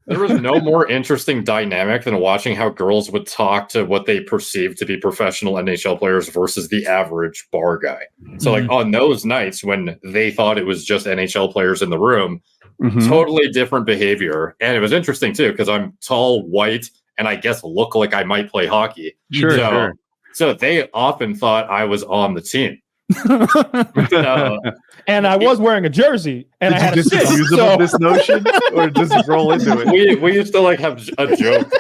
There was no more interesting dynamic than watching how girls would talk to what they perceived to be professional NHL players versus the average bar guy. So, like, on those nights when they thought it was just NHL players in the room, totally different behavior. And it was interesting, too, because I'm tall, white, and I guess look like I might play hockey. Sure. So they often thought I was on the team. And I was wearing a jersey, and I had a disabuse them of this notion, or just roll into it. We used to like have a joke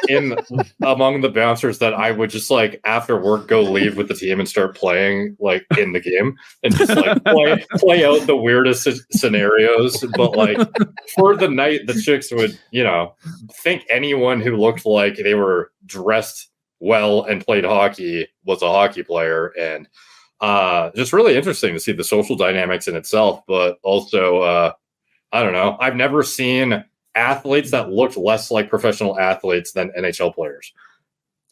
among the bouncers that I would just like after work go leave with the team and start playing like in the game and just like play out the weirdest scenarios. But like for the night, the chicks would think anyone who looked like they were dressed well and played hockey was a hockey player. And just really interesting to see the social dynamics in itself, but also, I don't know. I've never seen athletes that looked less like professional athletes than NHL players.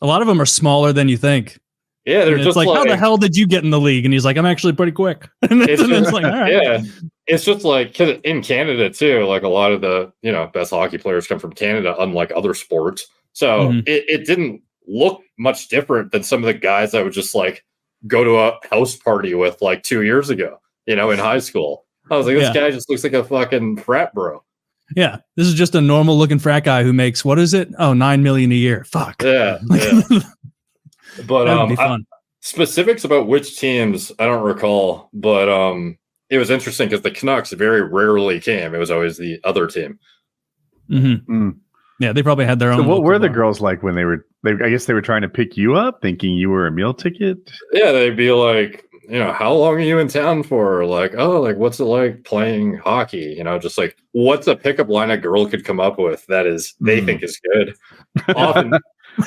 A lot of them are smaller than you think. Yeah, they're just like, how the hell did you get in the league? And he's like, I'm actually pretty quick. It's like, all right. Yeah, it's just like 'cause in Canada too. Like a lot of the best hockey players come from Canada, unlike other sports. So it didn't look much different than some of the guys that would just like go to a house party with like 2 years ago, in high school. I was like, this guy just looks like a fucking frat bro. Yeah. This is just a normal looking frat guy who makes, what is it? Oh, $9 million a year. Fuck. Yeah. But specifics about which teams, I don't recall, but it was interesting because the Canucks very rarely came. It was always the other team. Yeah, they probably had their own. So what were the girls like when I guess they were trying to pick you up, thinking you were a meal ticket? Yeah, they'd be like, how long are you in town for? Like, oh, like, what's it like playing hockey? Just like, what's a pickup line a girl could come up with that is they think is good? Often,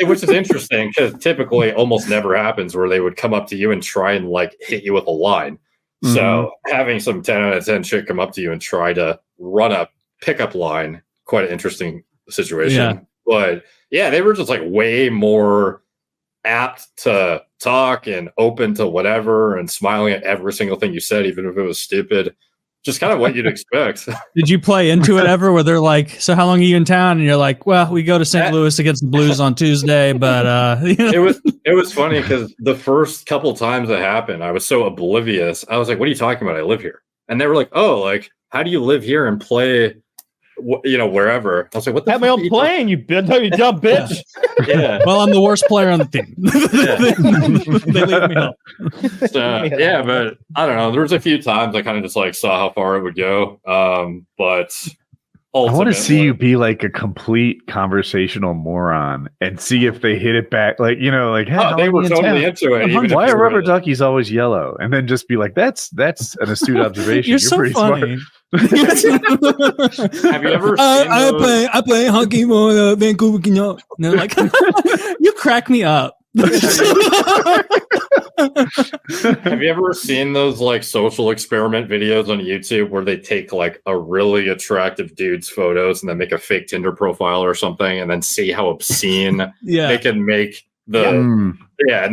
which is interesting because typically almost never happens where they would come up to you and try and like hit you with a line. So having some 10 out of 10 chick come up to you and try to run a pickup line, quite an interesting situation. But yeah, they were just like way more apt to talk and open to whatever and smiling at every single thing you said, even if it was stupid. Just kind of what you'd expect. Did you play into it ever where they're like, so how long are you in town? And you're like, well, we go to St. Louis against the Blues on Tuesday, but it was funny because the first couple times it happened, I was so oblivious. I was like, what are you talking about? I live here. And they were like, oh, like, how do you live here and play wherever? I was like, what the have my own plane, you dumb bitch. Yeah. Well, I'm the worst player on the team. They leave me up. Yeah, but I don't know. There was a few times I kind of just like saw how far it would go. But I want to see you be like a complete conversational moron and see if they hit it back. Like, like, hey, they were totally into it. Why are rubber duckies always yellow? And then just be like, that's an astute observation. You're so pretty funny. Smart. Have you ever seen I play hockey for Vancouver Canucks. And they're like, you crack me up. Have you ever seen those like social experiment videos on YouTube where they take like a really attractive dude's photos and then make a fake Tinder profile or something and then see how obscene they can make and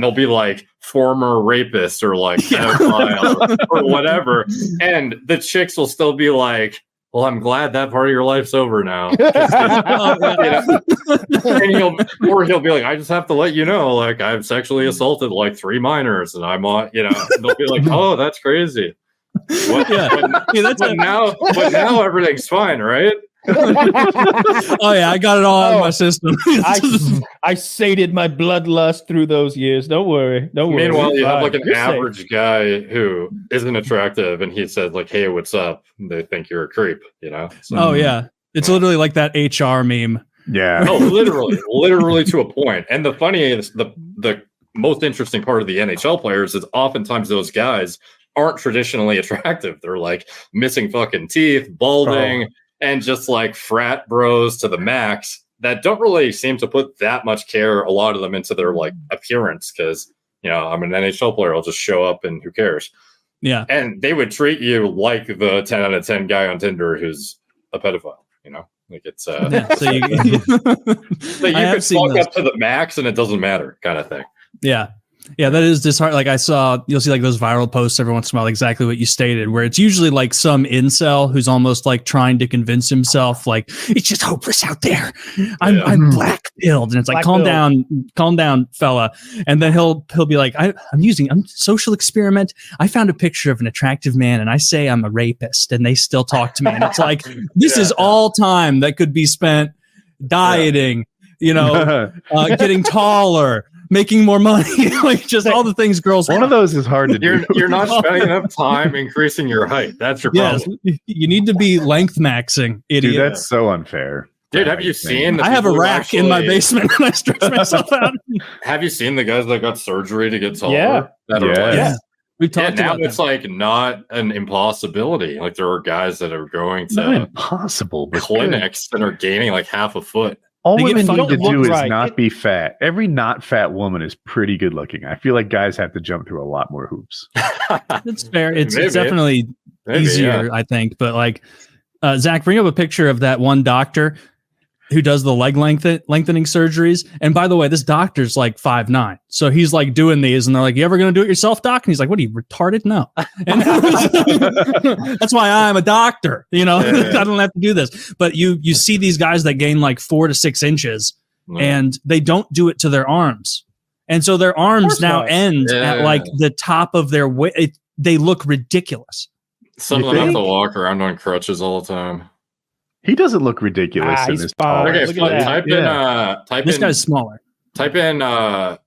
they'll be like former rapist or like pedophile or whatever, and the chicks will still be like, well, I'm glad that part of your life's over now. And he'll be like, I just have to let you know, like, I've sexually assaulted like 3 minors, and I'm on, and they'll be like, oh, that's crazy. But now everything's fine, right? Oh yeah, I got it all out of my system. I sated my bloodlust through those years. Don't worry. Meanwhile, you have like an average guy who isn't attractive, and he says like, "Hey, what's up?" They think you're a creep, So, oh yeah, it's literally like that HR meme. Yeah. Oh, literally to a point. And the funniest, the most interesting part of the NHL players is oftentimes those guys aren't traditionally attractive. They're like missing fucking teeth, balding. And just like frat bros to the max that don't really seem to put that much care, a lot of them, into their like appearance because, I'm an NHL player. I'll just show up and who cares? Yeah. And they would treat you like the 10 out of 10 guy on Tinder who's a pedophile, Like it's so you can walk up to the max and it doesn't matter kind of thing. Yeah. Yeah, that is disheartening. Like you'll see like those viral posts every once in a while, exactly what you stated, where it's usually like some incel who's almost like trying to convince himself, like, it's just hopeless out there. I'm black pilled. And it's like, calm down, fella. And then he'll be like, I'm social experiment. I found a picture of an attractive man and I say I'm a rapist and they still talk to me. And it's like, this is all time that could be spent dieting, getting taller, making more money, like just all the things girls want. One of those is hard to do. You're not spending enough time increasing your height. That's your problem. Yes, you need to be length maxing, idiot. Dude, that's so unfair. Dude, have you seen? I have a rack in my basement and I stretch myself out. Have you seen the guys that got surgery to get taller? Yeah. We've talked about now. It's like not an impossibility. Like there are guys that are going to not impossible, but clinics that are gaining like half a foot. All women need to do is not be fat. Every not fat woman is pretty good looking. I feel like guys have to jump through a lot more hoops. That's fair. It's definitely easier, I think. But like, Zach, bring up a picture of that one doctor who does the leg lengthening surgeries. And by the way, this doctor's like 5'9". So he's like doing these and they're like, you ever going to do it yourself, doc? And he's like, what are you, retarded? No. And that's why I'm a doctor. I don't have to do this. But you see these guys that gain like 4 to 6 inches and they don't do it to their arms. And so their arms now end at like the top of their weight. They look ridiculous. Some of them have to walk around on crutches all the time. He doesn't look ridiculous in this. Okay, this guy's smaller. Type in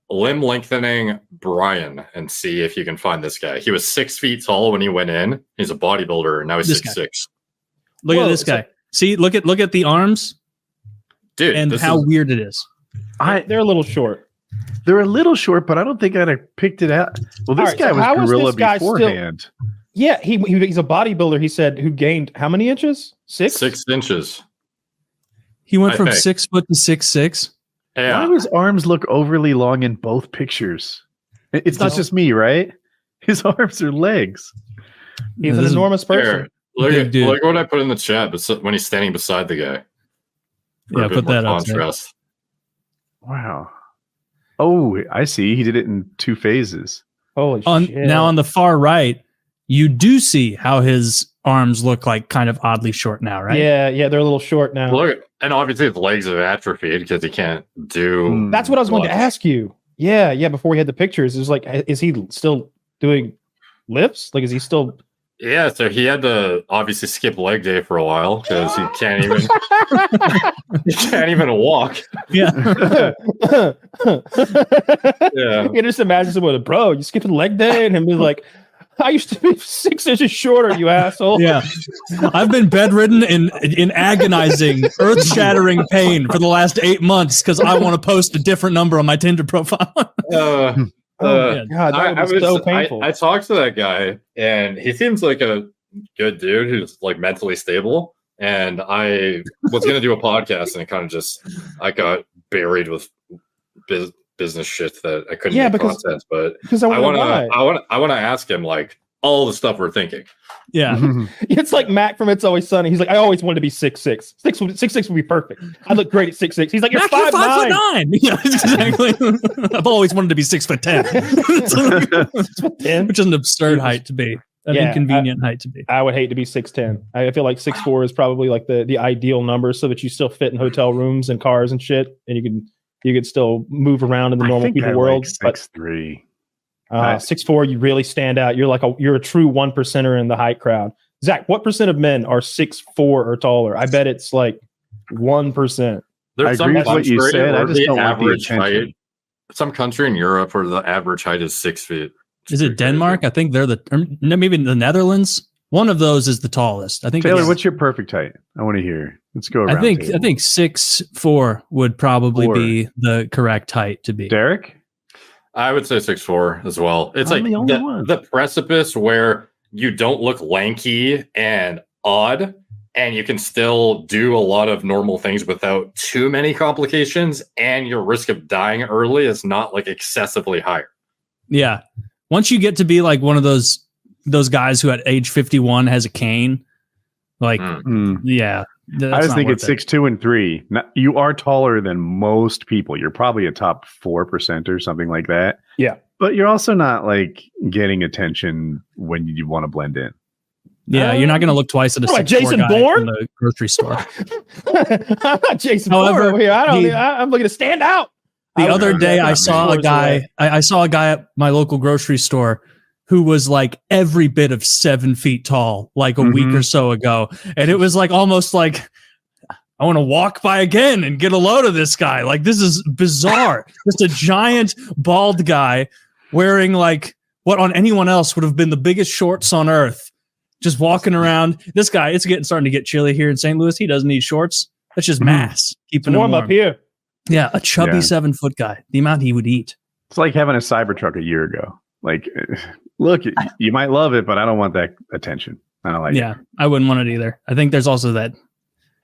limb lengthening Brian and see if you can find this guy. He was 6 feet tall when he went in. He's a bodybuilder, and now he's 6'6". Look at this guy. See, look at the arms, dude, and how weird it is. They're a little short. They're a little short, but I don't think I'd have picked it out. Well, this guy was gorilla beforehand. Yeah, he's a bodybuilder. He said who gained how many inches? 6? 6 inches. He went from 6 foot to 6'6". Yeah. Why do his arms look overly long in both pictures? It's not just me, right? His arms are legs. He's an enormous person. Look what I put in the chat when he's standing beside the guy. Yeah, put that up. Wow. Oh, I see. He did it in 2 phases. Holy shit. Now on the far right, you do see how his arms look like kind of oddly short now, right? Yeah, they're a little short now. Look, and obviously his legs have atrophied because he can't do. That's what I was going to ask you. Yeah. Before we had the pictures, it was like, is he still doing lifts? Like, is he still? Yeah, so he had to obviously skip leg day for a while because he can't even walk. Yeah. Yeah. You can just imagine someone, bro, you skipping leg day, and him be like, I used to be 6 inches shorter, you asshole. Yeah. I've been bedridden in agonizing, earth-shattering pain for the last 8 months because I want to post a different number on my Tinder profile. God, that would be so painful. I talked to that guy, and he seems like a good dude who's like mentally stable. And I was going to do a podcast, and it kind of I got buried with business shit that I couldn't make content. But I want to ask him like all the stuff we're thinking. Yeah, it's like Mac from It's Always Sunny. He's like, I always wanted to be 6'6". 6'6" would be perfect. I look great at 6'6". He's like, you're 5'9". Yeah, exactly. I've always wanted to be 6'10", which is an absurd height to be. An inconvenient height to be. I would hate to be 6'10". I feel like 6'4" is probably like the ideal number, so that you still fit in hotel rooms and cars and shit, and you could still move around in the normal people world. Like 6'3". 6'4", you really stand out. You're a true 1%er in the height crowd. Zach, what % of men are 6'4" or taller? I bet it's like 1%. There's I agree with what you said. I just don't want the attention. Height, some country in Europe where the average height is 6 feet. Is it Denmark? I think they're maybe the Netherlands. One of those is the tallest. I think. Taylor, what's your perfect height? I want to hear. Let's go around. I think 6'4" would probably be the correct height to be. Derek? I would say 6'4" as well. It's like the precipice where you don't look lanky and odd, and you can still do a lot of normal things without too many complications, and your risk of dying early is not like excessively higher. Yeah. Once you get to be like one of those guys who at age 51 has a cane, like, yeah. I was thinking 6'2" and 3. You are taller than most people. You're probably a top 4% or something like that. Yeah. But you're also not like getting attention when you want to blend in. Yeah, you're not going to look twice at a Jason guy Bourne in the grocery store. I'm not Jason However, Bourne over here. I'm looking to stand out. The other day, I saw a guy. I saw a guy at my local grocery store who was like every bit of 7 feet tall, like a week or so ago, and it was like almost like I want to walk by again and get a load of this guy. Like this is bizarre. Just a giant bald guy wearing like what on anyone else would have been the biggest shorts on earth. Just walking around. This guy, it's starting to get chilly here in St. Louis. He doesn't need shorts. That's just mass. Keeping him warm up here. Yeah, a chubby 7 foot guy. The amount he would eat. It's like having a Cybertruck a year ago. Like, look, you might love it, but I don't want that attention. I don't like it. Yeah, I wouldn't want it either. I think there's also that.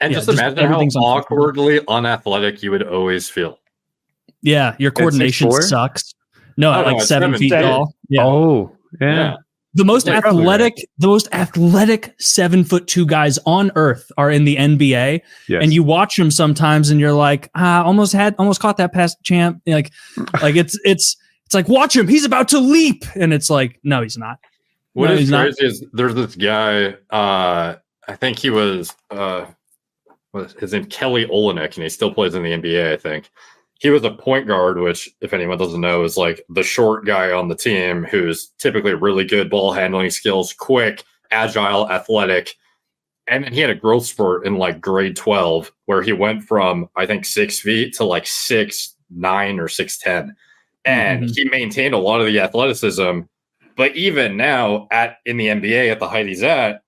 And just imagine how awkwardly unathletic you would always feel. Yeah, your coordination sucks. No, like 7 feet tall. Yeah. Oh, yeah. The most athletic 7'2" guys on earth are in the NBA. Yes. And you watch them sometimes and you're like, almost caught that pass, champ. Like it's like, watch him, he's about to leap. And it's like, no, he's not. What is crazy is there's this guy, I think he was his name Kelly Olynyk, and he still plays in the NBA, I think. He was a point guard, which, if anyone doesn't know, is like the short guy on the team who's typically really good ball handling skills, quick, agile, athletic. And then he had a growth spurt in like grade 12 where he went from, I think, 6 feet to like 6'9" or 6'10". And he maintained a lot of the athleticism. But even now in the NBA at the height he's at,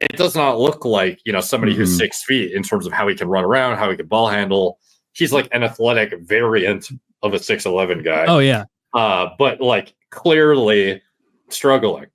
it does not look like, somebody who's 6 feet in terms of how he can run around, how he can ball handle. He's like an athletic variant of a 6'11" guy. Oh, yeah. But like clearly struggling.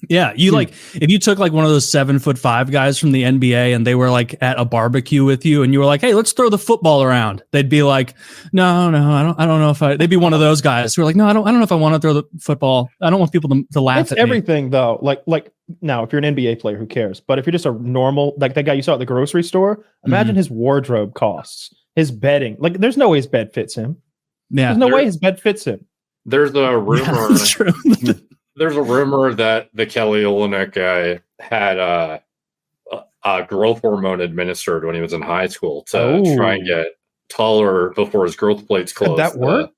Yeah. You like, if you took like one of those 7'5" guys from the NBA and they were like at a barbecue with you and you were like, hey, let's throw the football around. They'd be like, no, I don't know if they'd be one of those guys who are like, no, I don't know if I want to throw the football. I don't want people to laugh at everything though. Like now, if you're an NBA player, who cares? But if you're just a normal, like that guy you saw at the grocery store, imagine his wardrobe costs. His bedding, like, there's no way his bed fits him. Yeah, there's no way his bed fits him. There's a rumor. Yeah, that's true. There's a rumor that the Kelly Olynyk guy had a growth hormone administered when he was in high school to try and get taller before his growth plates closed. Did that work?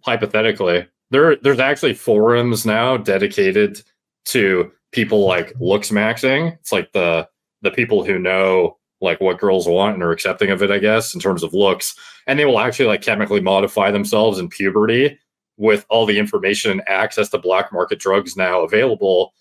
Hypothetically, there's actually forums now dedicated to people like Looksmaxxing. It's like the people who know like what girls want and are accepting of it, I guess, in terms of looks. And they will actually like chemically modify themselves in puberty with all the information and access to black market drugs now available.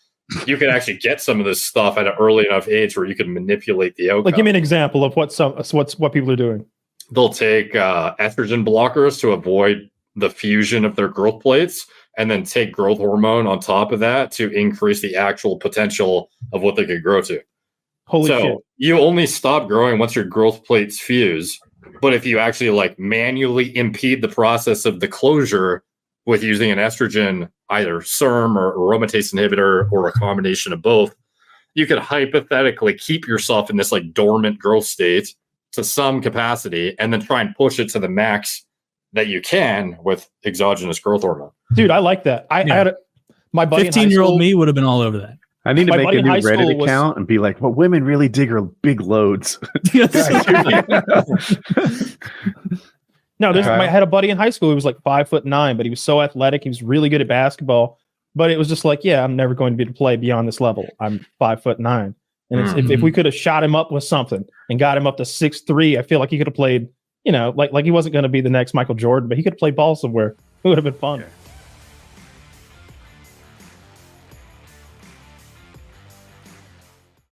You can actually get some of this stuff at an early enough age where you can manipulate the outcome. Like, give me an example of what people are doing. They'll take estrogen blockers to avoid the fusion of their growth plates, and then take growth hormone on top of that to increase the actual potential of what they could grow to. Holy shit. You only stop growing once your growth plates fuse. But if you actually like manually impede the process of the closure with using an estrogen, either SERM or aromatase inhibitor or a combination of both, you could hypothetically keep yourself in this like dormant growth state to some capacity and then try and push it to the max that you can with exogenous growth hormone. Dude, I like that. I had my buddy 15-year-old me would have been all over that. I need to make a new Reddit account and be like, well, women really dig her big loads. No, I had a buddy in high school who was like 5'9", but he was so athletic. He was really good at basketball. But it was just like, yeah, I'm never going to be able to play beyond this level. I'm 5'9". And if we could have shot him up with something and got him up to 6'3", I feel like he could have played, like he wasn't going to be the next Michael Jordan, but he could have played ball somewhere. It would have been fun. Yeah.